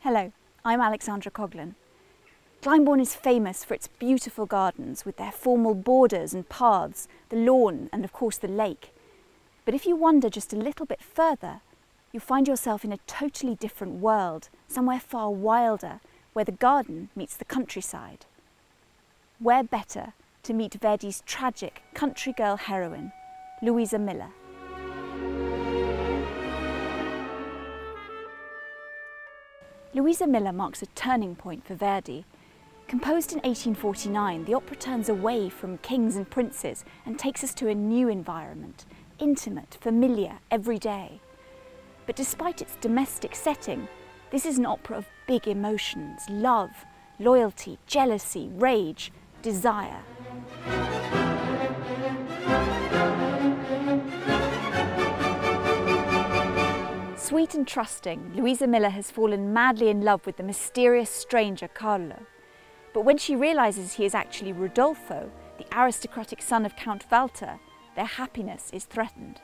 Hello, I'm Alexandra Coghlan. Glyndebourne is famous for its beautiful gardens with their formal borders and paths, the lawn and of course the lake. But if you wander just a little bit further, you'll find yourself in a totally different world, somewhere far wilder, where the garden meets the countryside. Where better to meet Verdi's tragic country girl heroine, Louisa Miller. Louisa Miller marks a turning point for Verdi. Composed in 1849, the opera turns away from kings and princes and takes us to a new environment, intimate, familiar, everyday. But despite its domestic setting, this is an opera of big emotions, love, loyalty, jealousy, rage, desire. Sweet and trusting, Louisa Miller has fallen madly in love with the mysterious stranger Carlo. But when she realises he is actually Rodolfo, the aristocratic son of Count Walter, their happiness is threatened.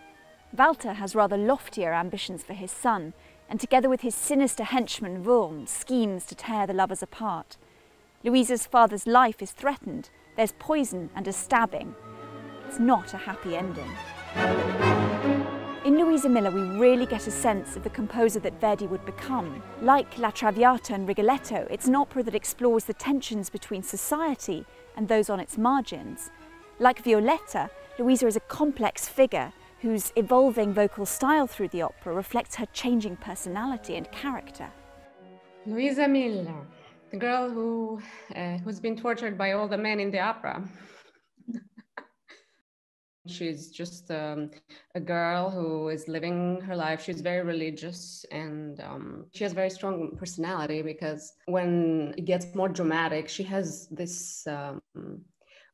Walter has rather loftier ambitions for his son, and together with his sinister henchman Wurm, schemes to tear the lovers apart. Louisa's father's life is threatened. There's poison and a stabbing. It's not a happy ending. In Louisa Miller, we really get a sense of the composer that Verdi would become. Like La Traviata and Rigoletto, it's an opera that explores the tensions between society and those on its margins. Like Violetta, Louisa is a complex figure whose evolving vocal style through the opera reflects her changing personality and character. Louisa Miller, the girl who's been tortured by all the men in the opera. She's just a girl who is living her life. She's very religious, and she has very strong personality, because when it gets more dramatic, she has this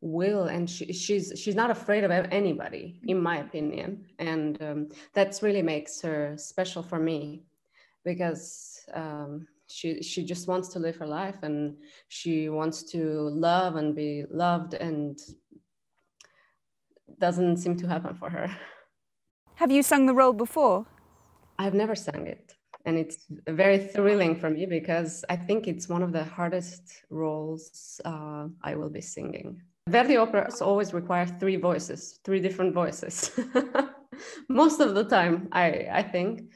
will, and she's not afraid of anybody, in my opinion. And that's really makes her special for me, because she just wants to live her life, and she wants to love and be loved, and doesn't seem to happen for her. Have you sung the role before? I've never sung it, and it's very thrilling for me, because I think it's one of the hardest roles I will be singing. Verdi operas always require three different voices, most of the time, I think.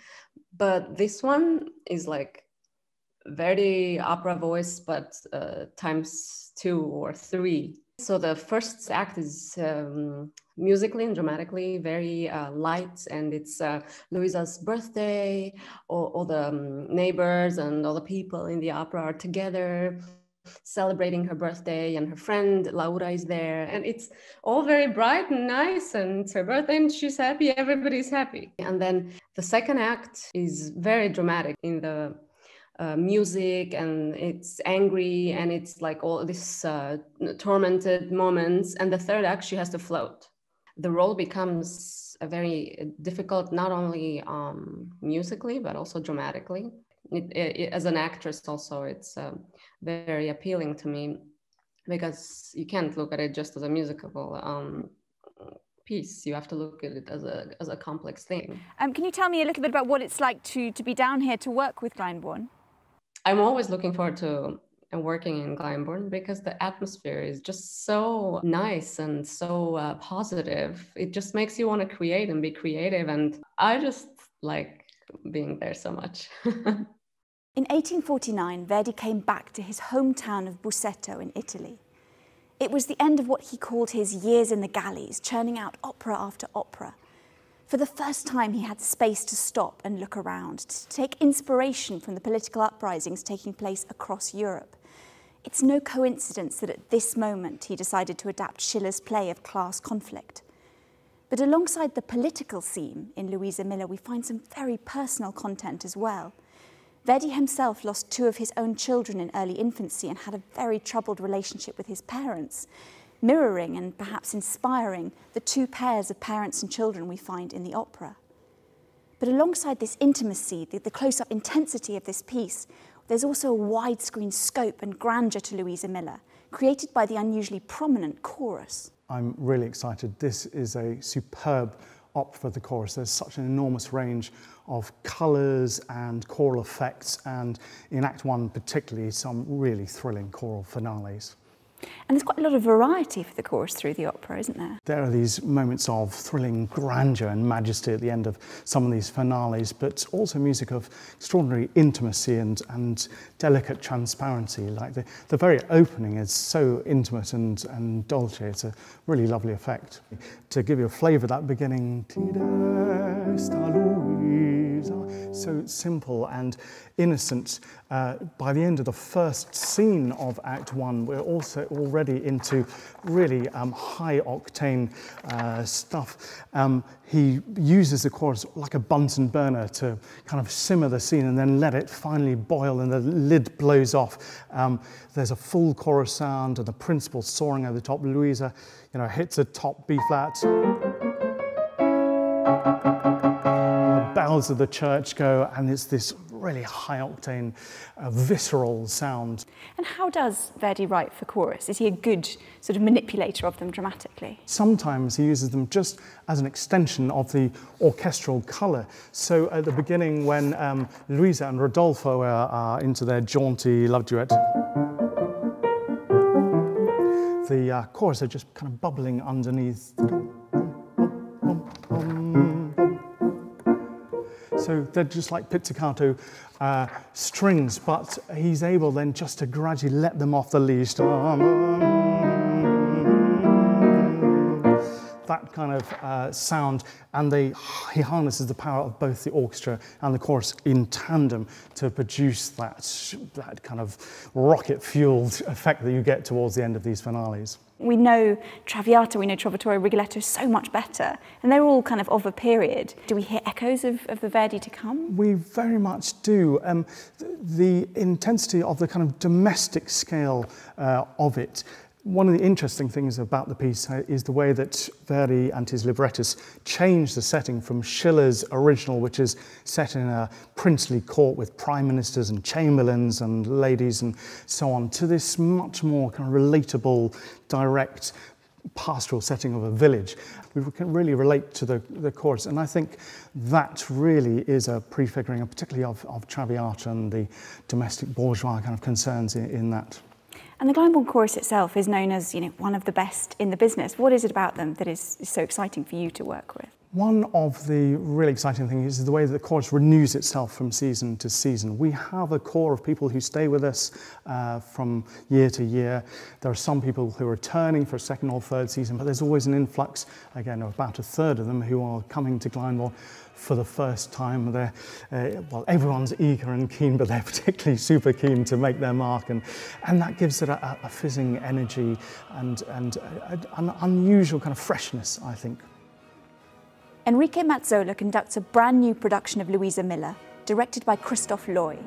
But this one is like Verdi opera voice, but times 2 or 3. So the first act is musically and dramatically very light, and it's Louisa's birthday. All the neighbors and all the people in the opera are together celebrating her birthday, and her friend Laura is there, and it's all very bright and nice, and it's her birthday and she's happy, everybody's happy. And then the second act is very dramatic in the music, and it's angry, and it's like all this tormented moments. And the third act, she has to float. The role becomes a very difficult, not only musically, but also dramatically. As an actress also, it's very appealing to me, because you can't look at it just as a musical piece. You have to look at it as a complex thing. Can you tell me a little bit about what it's like to be down here to work with Glyndebourne? I'm always looking forward to working in Glyndebourne, because the atmosphere is just so nice and so positive. It just makes you want to create and be creative, and I just like being there so much. In 1849, Verdi came back to his hometown of Busseto in Italy. It was the end of what he called his years in the galleys, churning out opera after opera. For the first time, he had space to stop and look around, to take inspiration from the political uprisings taking place across Europe. It's no coincidence that at this moment he decided to adapt Schiller's play of class conflict. But alongside the political theme in Louisa Miller, we find some very personal content as well. Verdi himself lost 2 of his own children in early infancy and had a very troubled relationship with his parents, mirroring and perhaps inspiring the 2 pairs of parents and children we find in the opera. But alongside this intimacy, the close-up intensity of this piece, there's also a widescreen scope and grandeur to Louisa Miller, created by the unusually prominent chorus. I'm really excited. This is a superb up for the chorus. There's such an enormous range of colours and choral effects, and in Act One particularly, some really thrilling choral finales. And there's quite a lot of variety for the chorus through the opera, isn't there? There are these moments of thrilling grandeur and majesty at the end of some of these finales, but also music of extraordinary intimacy and delicate transparency. Like the very opening is so intimate and dolce. It's a really lovely effect. To give you a flavour, that beginning, Ti desta Luisa, so simple and innocent. By the end of the first scene of Act One, we're also already into really high-octane stuff. He uses the chorus like a Bunsen burner to kind of simmer the scene and then let it finally boil and the lid blows off. There's a full chorus sound and the principal soaring over the top. Luisa, hits a top B flat. The bells of the church go, and it's this really high-octane, visceral sound. And how does Verdi write for chorus? Is he a good sort of manipulator of them dramatically? Sometimes he uses them just as an extension of the orchestral colour. So at the beginning, when Luisa and Rodolfo are into their jaunty love duet, the chorus are just kind of bubbling underneath. So they're just like pizzicato strings, but he's able then just to gradually let them off the leash. That kind of sound, and he harnesses the power of both the orchestra and the chorus in tandem to produce that kind of rocket-fueled effect that you get towards the end of these finales. We know Traviata, we know Trovatore, Rigoletto so much better, and they're all kind of a period. Do we hear echoes of the Verdi to come? We very much do. The intensity of the kind of domestic scale of it. One of the interesting things about the piece is the way that Verdi and his librettists changed the setting from Schiller's original, which is set in a princely court with prime ministers and chamberlains and ladies and so on, to this much more kind of relatable, direct, pastoral setting of a village. We can really relate to the chorus, and I think that really is a prefiguring, particularly of Traviata and the domestic bourgeois kind of concerns in that. And the Glyndebourne Chorus itself is known as, one of the best in the business. What is it about them that is so exciting for you to work with? One of the really exciting things is the way that the chorus renews itself from season to season. We have a core of people who stay with us from year to year. There are some people who are returning for a second or third season, but there's always an influx, again, of about a third of them who are coming to Glyndebourne for the first time. They're, well, everyone's eager and keen, but they're particularly super keen to make their mark, and that gives it a fizzing energy and an unusual kind of freshness, I think. Enrique Mazzola conducts a brand new production of Luisa Miller, directed by Christoph Loy.